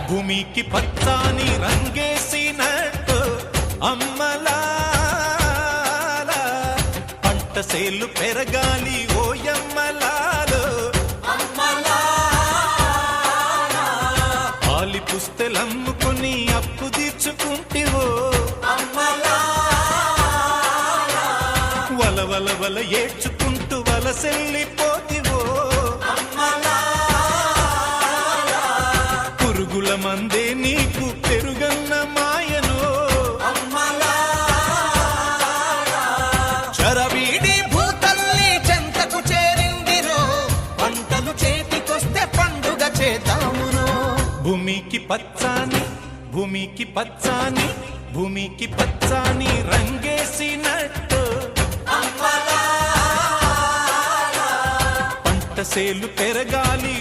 భూమికి పచ్చాని రంగేసినట్టు అమ్మలాల పంట సేలు పెరగాలి ఓయమ్మలాలు పాలి పుస్తెలమ్ముకుని అప్పు తీర్చుకుంటివో వల వల వల ఏడ్చుకుంటూ వలసెల్లిపోతివో పురుగుల మందే నీకు పెరుగన్న మాయను చరవీడి భూతల్లి చెంతకు చేరిందిరో పంటలు చేతికొస్తే పండుగ చేద్దామురో భూమికి పచ్చాని భూమికి పచ్చాని భూమికి పచ్చాని రంగేసినట్టు పంట సేలు పెరగాలి